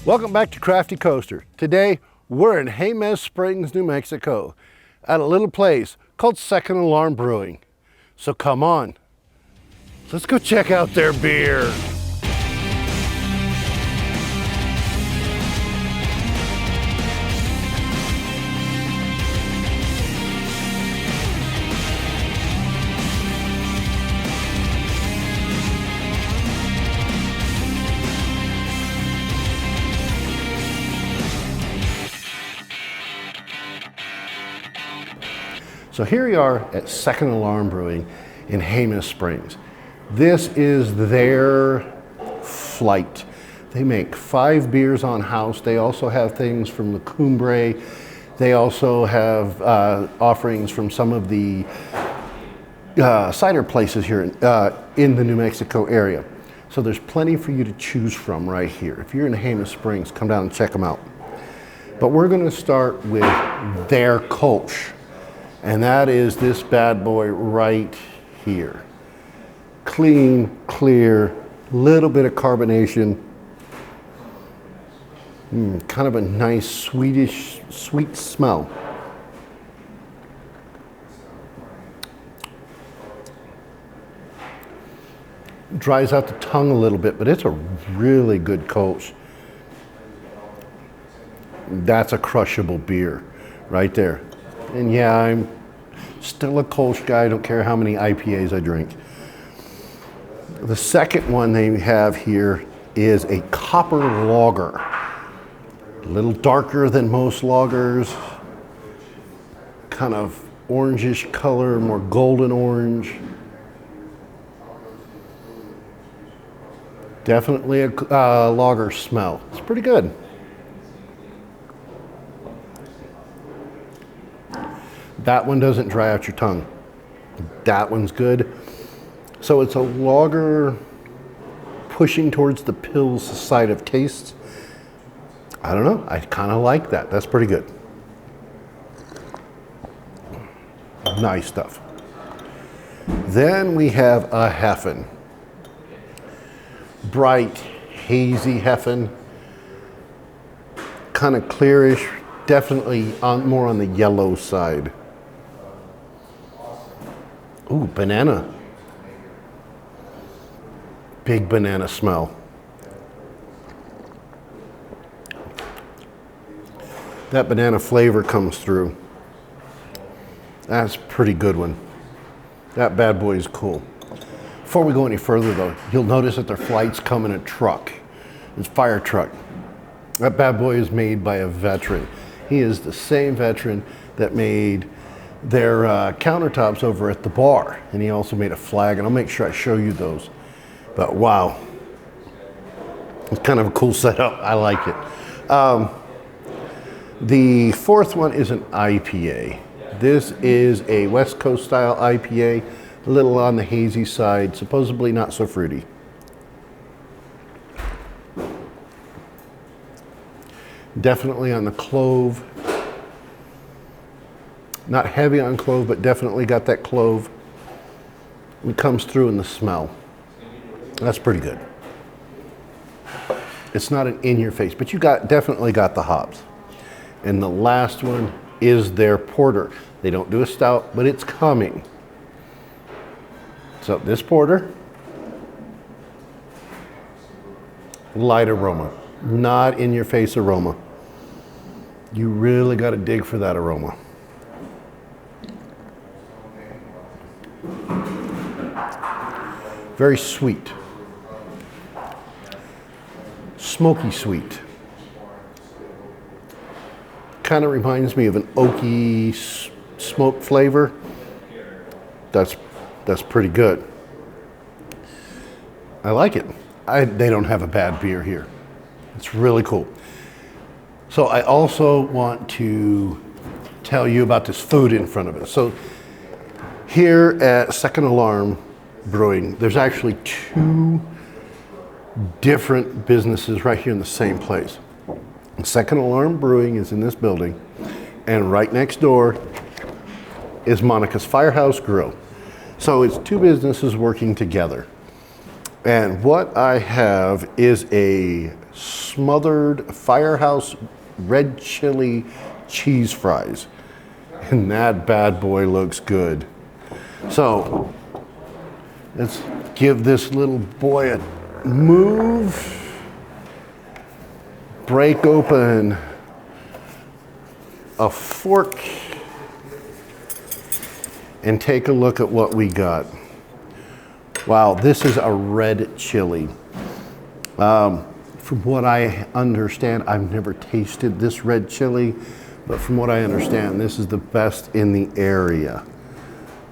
Welcome back to Crafty Coaster. Today, we're in Jemez Springs, New Mexico, at a little place called Second Alarm Brewing. So come on, let's go check out their beer. So here we are at Second Alarm Brewing in Jemez Springs. This is their flight. They make 5 beers on house. They also have things from the Cumbre. They also have offerings from some of the cider places here in the New Mexico area. So there's plenty for you to choose from right here. If you're in Jemez Springs, come down and check them out. But we're gonna start with their Kolsch. And that is this bad boy right here. Clean, clear, little bit of carbonation. Kind of a nice sweet smell. Dries out the tongue a little bit, but it's a really good Kolsch. That's a crushable beer right there. And yeah, I'm still a Kolsch guy. I don't care how many IPAs I drink. The second one they have here is a copper lager. A little darker than most lagers. Kind of orangish color, more golden orange. Definitely a lager smell. It's pretty good. That one doesn't dry out your tongue. That one's good. So it's a lager pushing towards the Pils side of taste. I don't know, I kind of like that. That's pretty good. Nice stuff. Then we have a Heffen. Bright, hazy Heffen. Kind of clearish, definitely more on the yellow side. Ooh, banana. Big banana smell. That banana flavor comes through. That's a pretty good one. That bad boy is cool. Before we go any further though, you'll notice that their flights come in a truck. It's a fire truck. That bad boy is made by a veteran. He is the same veteran that made their countertops over at the bar, and he also made a flag, and I'll make sure I show you those. But wow, it's kind of a cool setup. I like it. The fourth one is an IPA. This is a West Coast style IPA, a little on the hazy side, supposedly not so fruity. Definitely on the clove. Not heavy on clove, but definitely got that clove. It comes through in the smell. That's pretty good. It's not an in-your-face, but you definitely got the hops. And the last one is their porter. They don't do a stout, but it's coming. So this porter, light aroma, not in-your-face aroma. You really got to dig for that aroma. Very sweet. Smoky sweet. Kind of reminds me of an oaky smoke flavor. That's pretty good. I like it. They don't have a bad beer here. It's really cool. So I also want to tell you about this food in front of us. So here at Second Alarm Brewing, there's actually 2 different businesses right here in the same place. Second Alarm Brewing is in this building, and right next door is Monica's Firehouse Grill. So it's 2 businesses working together. And what I have is a smothered firehouse red chili cheese fries. And that bad boy looks good. So let's give this little boy a move. Break open a fork and take a look at what we got. Wow, this is a red chili. From what I understand, I've never tasted this red chili, but from what I understand, this is the best in the area.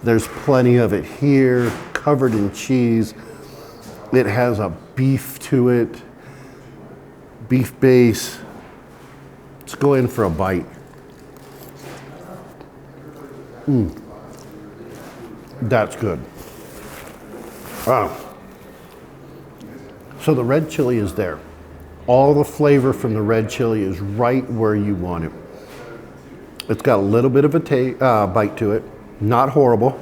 There's plenty of it here, covered in cheese. It has a beef to it, beef base. Let's go in for a bite. That's good. Wow. So the red chili is there. All the flavor from the red chili is right where you want it. It's got a little bit of a bite to it. Not horrible.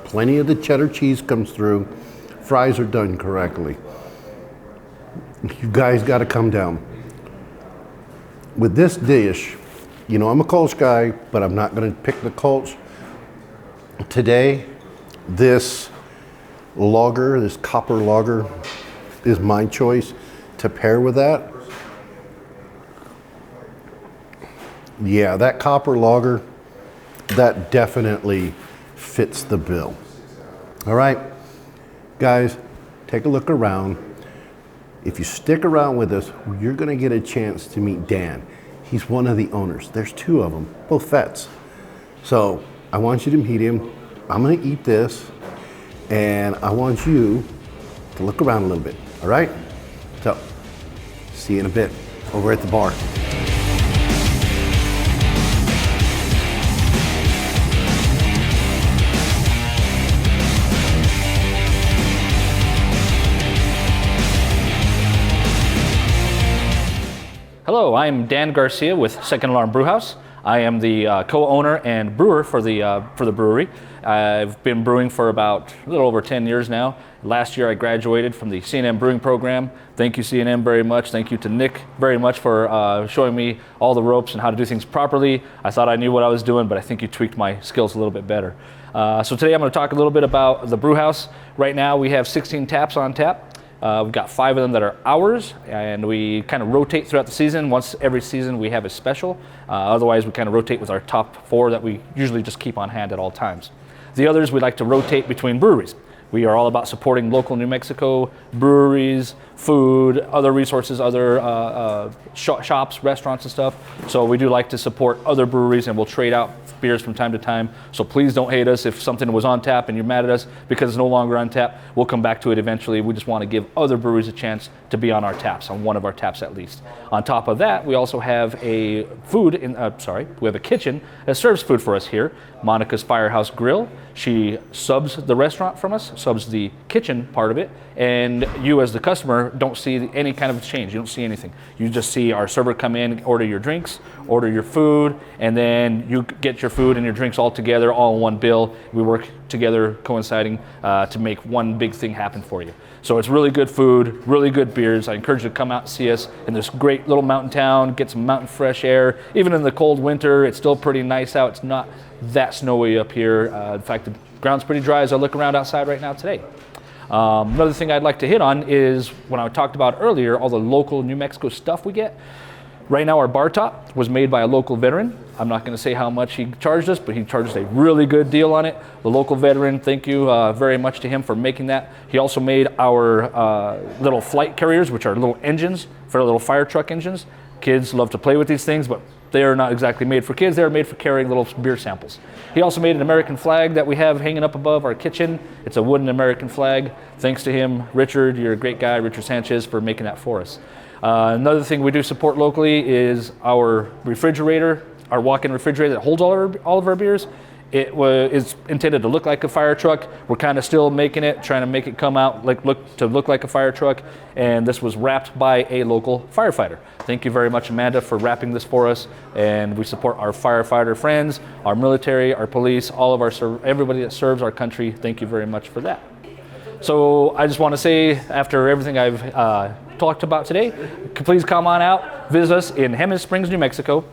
Plenty of the cheddar cheese comes through. Fries are done correctly. You guys got to come down. With this dish, you know I'm a Kolsch guy, but I'm not going to pick the Kolsch. Today, this lager, this copper lager, is my choice to pair with that. Yeah, that copper lager, that definitely fits the bill. All right, guys, take a look around. If you stick around with us, you're gonna get a chance to meet Dan. He's one of the owners. There's two of them, both vets. So I want you to meet him. I'm gonna eat this, and I want you to look around a little bit, all right? So, see you in a bit over at the bar. Hello, I'm Dan Garcia with Second Alarm Brewhouse. I am the co-owner and brewer for the brewery. I've been brewing for about a little over 10 years now. Last year I graduated from the C&M brewing program. Thank you C&M very much. Thank you to Nick very much for showing me all the ropes and how to do things properly. I thought I knew what I was doing, but I think you tweaked my skills a little bit better. So today I'm going to talk a little bit about the brew house. Right now we have 16 taps on tap. We've got 5 of them that are ours, and we kind of rotate throughout the season. Once every season we have a special. Otherwise we kind of rotate with our top 4 that we usually just keep on hand at all times. The others we like to rotate between breweries. We are all about supporting local New Mexico breweries, food, other resources, other shops, restaurants and stuff. So we do like to support other breweries, and we'll trade out beers from time to time. So please don't hate us if something was on tap and you're mad at us because it's no longer on tap. We'll come back to it eventually. We just want to give other breweries a chance to be on our taps, on one of our taps at least. On top of that, we also have a we have a kitchen that serves food for us here. Monica's Firehouse Grill. She subs the restaurant from us, subs the kitchen part of it, and you as the customer don't see any kind of change. You don't see anything. You just see our server come in, order your drinks, order your food, and then you get your food and your drinks all together, all in one bill. We work together, coinciding, to make one big thing happen for you. So it's really good food, really good beers. I encourage you to come out and see us in this great little mountain town, get some mountain fresh air. Even in the cold winter, it's still pretty nice out. It's not that snowy up here. In fact, the ground's pretty dry as I look around outside right now today. Another thing I'd like to hit on is when I talked about earlier, all the local New Mexico stuff we get. Right now our bar top was made by a local veteran. I'm not going to say how much he charged us, but he charged a really good deal on it. The local veteran, thank you very much to him for making that. He also made our little flight carriers, which are little engines for little fire truck engines. Kids love to play with these things, but they are not exactly made for kids. They are made for carrying little beer samples. He also made an American flag that we have hanging up above our kitchen. It's a wooden American flag. Thanks to him, Richard, you're a great guy, Richard Sanchez, for making that for us. Another thing we do support locally is our refrigerator, our walk-in refrigerator that holds all of our beers. It is intended to look like a fire truck. We're kind of still making it, trying to make it come out look like a fire truck. And this was wrapped by a local firefighter. Thank you very much, Amanda, for wrapping this for us. And we support our firefighter friends, our military, our police, everybody that serves our country. Thank you very much for that. So I just want to say, after everything I've talked about today, please come on out, visit us in Jemez Springs, New Mexico.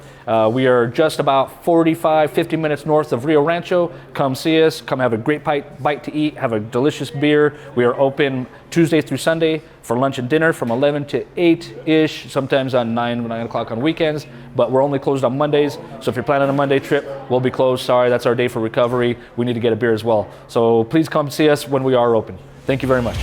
We are just about 50 minutes north of Rancho. Come see us, come have a great bite to eat, have a delicious beer. We are open Tuesday through Sunday for lunch and dinner from 11 to 8-ish, sometimes on 9 o'clock on weekends, but we're only closed on Mondays. So if you're planning a Monday trip, we'll be closed. Sorry, that's our day for recovery. We need to get a beer as well. So please come see us when we are open. Thank you very much.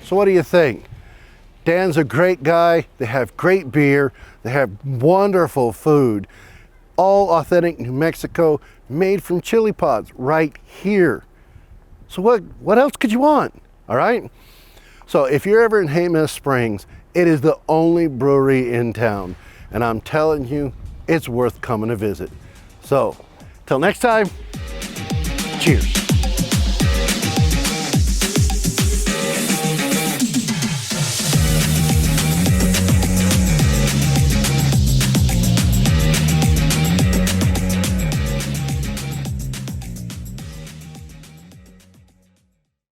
So what do you think? Dan's a great guy. They have great beer. They have wonderful food. All authentic New Mexico, made from chili pods right here. So what else could you want? All right? So if you're ever in Jemez Springs, it is the only brewery in town. And I'm telling you, it's worth coming to visit. So, till next time, cheers.